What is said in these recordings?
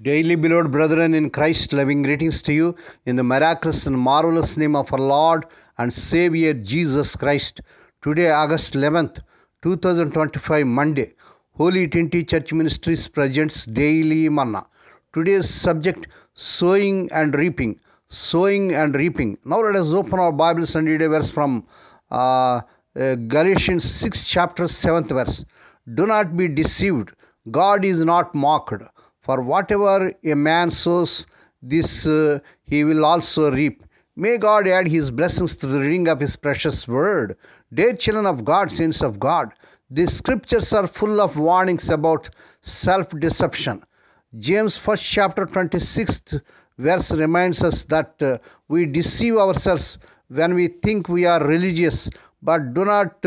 Daily beloved brethren in Christ, loving greetings to you in the miraculous and marvelous name of our Lord and Savior Jesus Christ. Today, August 11th, 2025, Monday, Holy Trinity Church Ministries presents Daily Manna. Today's subject, sowing and reaping. Sowing and reaping. Now let us open our Bibles and read a verse from Galatians 6 chapter 7th verse. Do not be deceived. God is not mocked. For whatever a man sows, this he will also reap. May God add his blessings to the reading of his precious word. Dear children of God, saints of God, the scriptures are full of warnings about self-deception. James 1st chapter 26th verse reminds us that we deceive ourselves when we think we are religious, but do not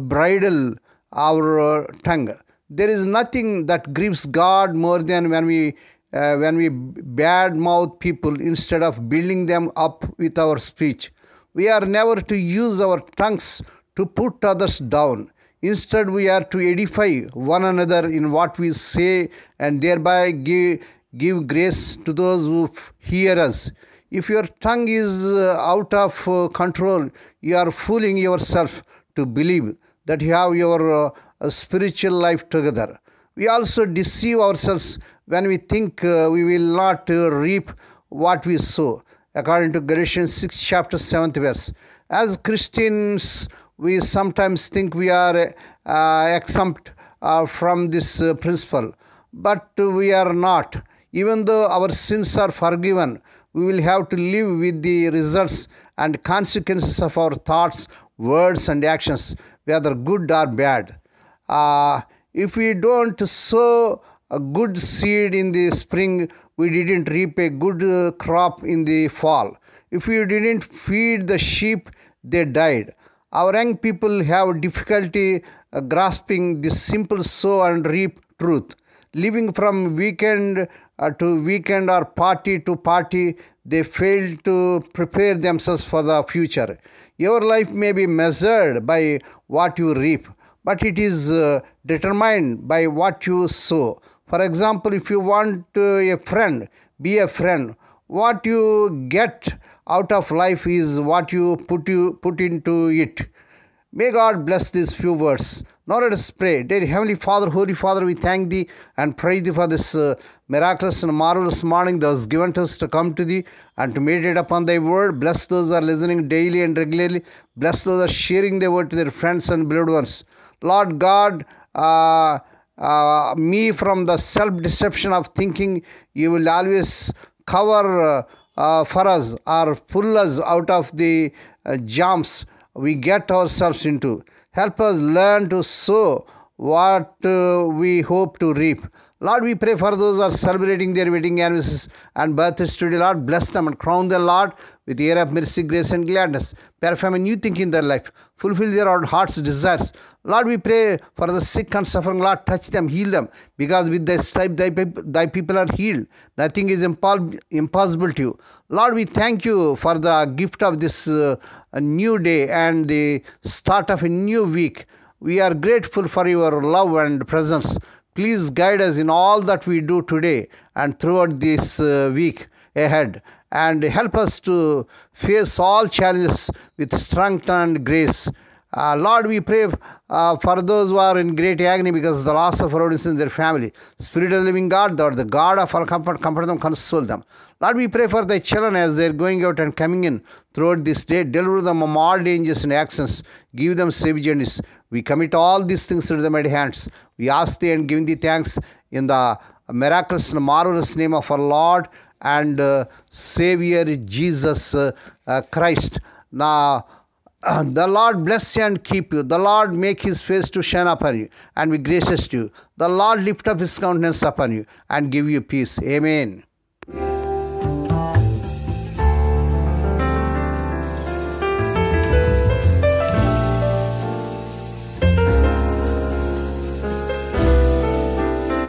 bridle our tongue. There is nothing that grieves God more than when we badmouth people instead of building them up with our speech. We are never to use our tongues to put others down. Instead, we are to edify one another in what we say and thereby give grace to those who hear us. If your tongue is out of control, you are fooling yourself to believe that you have your spiritual life together. We also deceive ourselves when we think we will not reap what we sow. According to Galatians 6 chapter 7th verse. As Christians, we sometimes think we are exempt from this principle, but we are not. Even though our sins are forgiven, we will have to live with the results and consequences of our thoughts, words and actions, whether good or bad. If we don't sow a good seed in the spring, we didn't reap a good crop in the fall. If we didn't feed the sheep, they died. Our young people have difficulty grasping this simple sow and reap truth. Living from weekend to weekend or party to party, they fail to prepare themselves for the future. Your life may be measured by what you reap, but it is determined by what you sow. For example, if you want a friend, be a friend. What you get out of life is what you put into it. May God bless these few words. Now let us pray. Dear Heavenly Father, Holy Father, we thank Thee and praise Thee for this miraculous and marvelous morning that was given to us to come to Thee and to meditate upon Thy word. Bless those who are listening daily and regularly. Bless those who are sharing Thy word to their friends and beloved ones. Lord God, me from the self-deception of thinking You will always cover for us or pull us out of the jams we get ourselves into. Help us learn to sow what we hope to reap. Lord, we pray for those who are celebrating their wedding anniversaries and birthdays today. Lord, bless them and crown them, Lord, with the air of mercy, grace and gladness. Perform a new thing in their life. Fulfill their heart's desires. Lord, we pray for the sick and suffering. Lord, touch them, heal them, because with Thy stripe thy people are healed. Nothing is impossible to You. Lord, we thank You for the gift of this new day and the start of a new week. We are grateful for Your love and presence. Please guide us in all that we do today and throughout this week ahead, and help us to face all challenges with strength and grace. Lord, we pray for those who are in great agony because of the loss of loved ones in their family. Spirit of the living God, Thou art the God of all comfort, comfort them, console them. Lord, we pray for Thy children as they are going out and coming in throughout this day. Deliver them from all dangers and actions. Give them safe journeys. We commit all these things into Thy mighty hands. We ask Thee and give Thee thanks in the miraculous and marvelous name of our Lord and Savior Jesus Christ. Now, the Lord bless you and keep you. The Lord make His face to shine upon you and be gracious to you. The Lord lift up His countenance upon you and give you peace. Amen.